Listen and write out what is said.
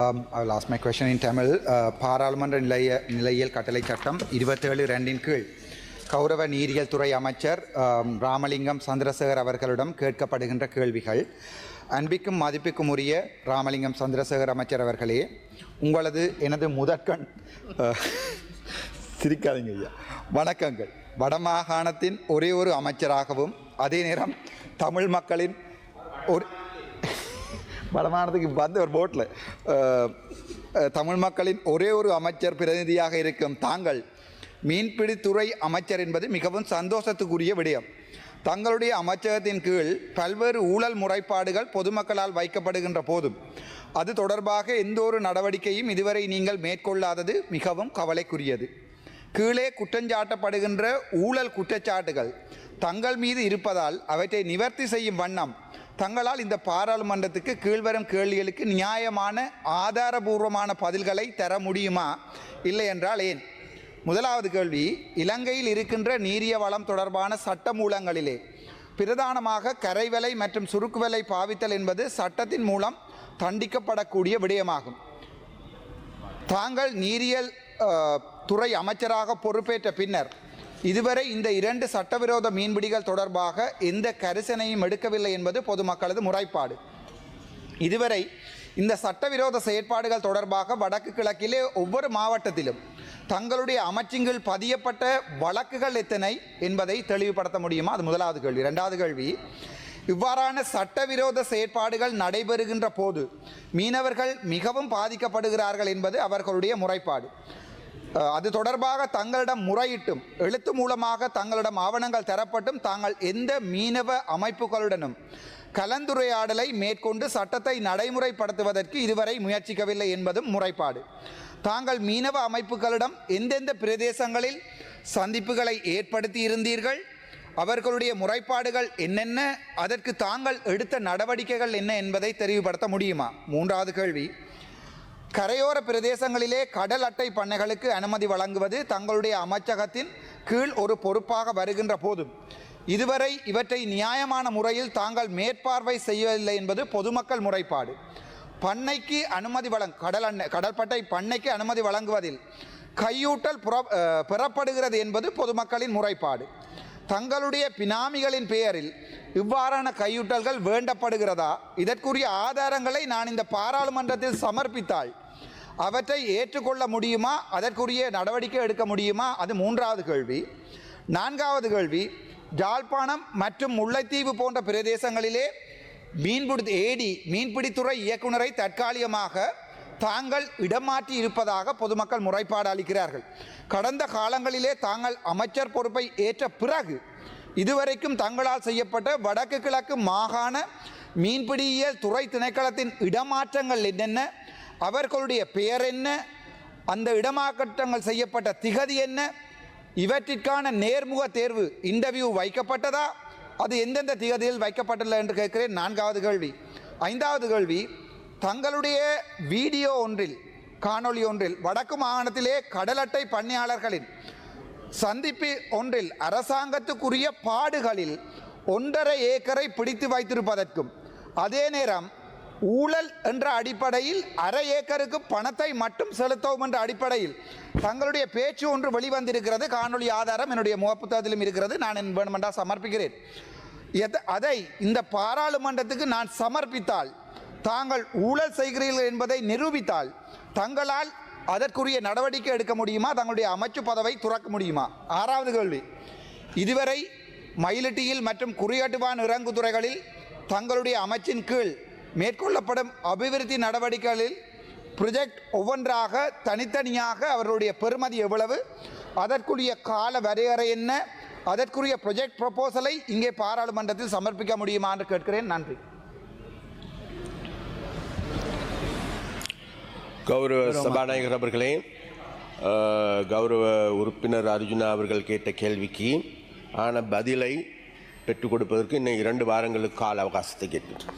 I will ask my question in Tamil. பாராளுமன்ற நிலையியல் கட்டளை சட்டம் 27(2) கீழ் கௌரவ நீரியல் துறை அமைச்சர் ராமலிங்கம் சந்திரசேகர் அவர்களிடம் கேட்கப்படுகின்ற கேள்விகள். அன்பிக்கும் மதிப்புக்கும் உரிய ராமலிங்கம் சந்திரசேகர் அமைச்சர் அவர்களே, உங்களது எனது முதற்கண் சிரிக்காதீங்க ஐயா, வணக்கங்கள். வடமாகாணத்தின் ஒரே ஒரு அமைச்சராகவும் அதே நேரம் தமிழ் மக்களின் ஒரு வடமாகாணத்துக்கு வந்து ஒரு போட்டில் தமிழ் மக்களின் ஒரே ஒரு அமைச்சர் பிரதிநிதியாக இருக்கும் தாங்கள் மீன்பிடித்துறை அமைச்சர் என்பது மிகவும் சந்தோஷத்துக்குரிய விடயம். தங்களுடைய அமைச்சகத்தின் கீழ் பல்வேறு ஊழல் முறைப்பாடுகள் பொதுமக்களால் வைக்கப்படுகின்ற போதும் அது தொடர்பாக எந்த ஒரு நடவடிக்கையும் இதுவரை நீங்கள் மேற்கொள்ளாதது மிகவும் கவலைக்குரியது. கீழே குற்றஞ்சாட்டப்படுகின்ற ஊழல் குற்றச்சாட்டுகள் தங்கள் மீது இருப்பதால் அவற்றை நிவர்த்தி செய்யும் வண்ணம் தங்களால் இந்த பாராளுமன்றத்துக்கு கீழ்வரும் கேள்விகளுக்கு நியாயமான ஆதாரபூர்வமான பதில்களை தர முடியுமா, இல்லை என்றால் ஏன்? முதலாவது கேள்வி, இலங்கையில் இருக்கின்ற நீரிய வளம் தொடர்பான சட்ட மூலங்களிலே பிரதானமாக கரைவலை மற்றும் சுருக்குவலை பாவித்தல் என்பது சட்டத்தின் மூலம் தண்டிக்கப்படக்கூடிய விடயமாகும். தாங்கள் நீரியல் துறை அமைச்சராக பொறுப்பேற்ற பின்னர் இதுவரை இந்த 2 சட்டவிரோத மீன்பிடிகள் தொடர்பாக எந்த கரிசனையும் எடுக்கவில்லை என்பது பொதுமக்களது முறைப்பாடு. இதுவரை இந்த சட்டவிரோத செயற்பாடுகள் தொடர்பாக வடக்கு கிழக்கிலே ஒவ்வொரு மாவட்டத்திலும் தங்களுடைய அமைச்சின்கள் பதியப்பட்ட வழக்குகள் எத்தனை என்பதை தெளிவுபடுத்த முடியுமா? அது முதலாவது கேள்வி. இரண்டாவது கேள்வி, இவ்வாறான சட்டவிரோத செயற்பாடுகள் நடைபெறுகின்ற போது மீனவர்கள் மிகவும் பாதிக்கப்படுகிறார்கள் என்பது அவர்களுடைய முறைப்பாடு. அது தொடர்பாக தங்களிடம் முறையிட்டும் எழுத்து மூலமாக தங்களிடம் ஆவணங்கள் தரப்பட்டும் தாங்கள் எந்த மீனவ அமைப்புகளுடனும் கலந்துரையாடலை மேற்கொண்டு சட்டத்தை நடைமுறைப்படுத்துவதற்கு இதுவரை முயற்சிக்கவில்லை என்பதும் முறைப்பாடு. தாங்கள் மீனவ அமைப்புகளிடம் எந்தெந்த பிரதேசங்களில் சந்திப்புகளை ஏற்படுத்தி இருந்தீர்கள், அவர்களுடைய முறைப்பாடுகள் என்னென்ன, அதற்கு தாங்கள் எடுத்த நடவடிக்கைகள் என்ன என்பதை தெரிவுபடுத்த முடியுமா? மூன்றாவது கேள்வி, கரையோர பிரதேசங்களிலே கடல் அட்டை பண்ணைகளுக்கு அனுமதி வழங்குவது தங்களுடைய அமைச்சகத்தின் கீழ் ஒரு பொறுப்பாக வருகின்ற போதும் இதுவரை இவற்றை நியாயமான முறையில் தாங்கள் மேற்பார்வை செய்யவில்லை என்பது பொதுமக்கள் முறைப்பாடு. பண்ணைக்கு அனுமதி கடற்பட்டை பண்ணைக்கு அனுமதி வழங்குவதில் கையூட்டல் பெறப்படுகிறது என்பது பொதுமக்களின் முறைப்பாடு. தங்களுடைய பினாமிகளின் பெயரில் இவ்வாறான கையூட்டல்கள் வேண்டப்படுகிறதா? இதற்குரிய ஆதாரங்களை நான் இந்த பாராளுமன்றத்தில் சமர்ப்பித்தால் அவற்றை ஏற்றுக்கொள்ள முடியுமா? அதற்குரிய நடவடிக்கை எடுக்க முடியுமா? அது மூன்றாவது கேள்வி. நான்காவது கேள்வி, யாழ்ப்பாணம் மற்றும் முல்லைத்தீவு போன்ற பிரதேசங்களிலே மீன்பிடித்துறை இயக்குநரை தற்காலிகமாக தாங்கள் இடமாற்றி இருப்பதாக பொதுமக்கள் முறைப்பாடு அளிக்கிறார்கள். கடந்த காலங்களிலே தாங்கள் அமைச்சர் பொறுப்பை ஏற்ற பிறகு இதுவரைக்கும் தங்களால் செய்யப்பட்ட வடக்கு கிழக்கு மாகாண மீன்பிடியியல் துறை திணைக்களத்தின் இடமாற்றங்கள் என்னென்ன, அவர்களுடைய பெயர் என்ன, அந்த இடமாற்றங்கள் செய்யப்பட்ட திகதி என்ன, இவற்றிற்கான நேர்முக தேர்வு இன்டர்வியூ வைக்கப்பட்டதா, அது எந்தெந்த திகதியில் வைக்கப்பட்டுள்ள என்று கேட்கிறேன். நான்காவது கேள்வி. ஐந்தாவது கேள்வி, தங்களுடைய வீடியோ ஒன்றில் காணொளி ஒன்றில் வடக்கு மாகாணத்திலே கடல் அட்டை பண்ணையாளர்களின் சந்திப்பு ஒன்றில் அரசாங்கத்துக்குரிய பாடுகளில் 1.5 ஏக்கரை பிடித்து வைத்திருப்பதற்கும் அதே நேரம் ஊழல் என்ற அடிப்படையில் 1/2 ஏக்கருக்கு பணத்தை மட்டும் செலுத்தவும் என்ற அடிப்படையில் தங்களுடைய பேச்சு ஒன்று வெளிவந்திருக்கிறது. காணொளி ஆதாரம் என்னுடைய முகப்புத்தகத்திலும் இருக்கிறது. நான் வேணுமென்றால் சமர்ப்பிக்கிறேன். அதை இந்த பாராளுமன்றத்துக்கு நான் சமர்ப்பித்தால் தாங்கள் ஊழல் செய்கிறீர்கள் என்பதை நிரூபித்தால் தங்களால் அதற்குரிய நடவடிக்கை எடுக்க முடியுமா? தங்களுடைய அமைச்சு பதவை துறக்க முடியுமா? ஆறாவது கேள்வி, இதுவரை மயிலிட்டியில் மற்றும் குறியாட்டுவான் இறங்கு துறைகளில் தங்களுடைய அமைச்சின் கீழ் மேற்கொள்ளப்படும் அபிவிருத்தி நடவடிக்கைகளில் ப்ரொஜெக்ட் ஒவ்வொன்றாக தனித்தனியாக அவர்களுடைய பெறுமதி எவ்வளவு, அதற்குரிய கால வரையறை என்ன, அதற்குரிய ப்ரொஜெக்ட் ப்ரொபோசலை இங்கே பாராளுமன்றத்தில் சமர்ப்பிக்க முடியுமா என்று கேட்கிறேன். நன்றி. கௌரவ சபாநாயகர் அவர்களே, கௌரவ உறுப்பினர் அர்ஜுனா அவர்கள் கேட்ட கேள்விக்கு ஆன பதிலை பெற்றுக் கொடுப்பதற்கு இன்னும் 2 வாரங்களுக்கு கால அவகாசத்தை கேட்கின்றேன்.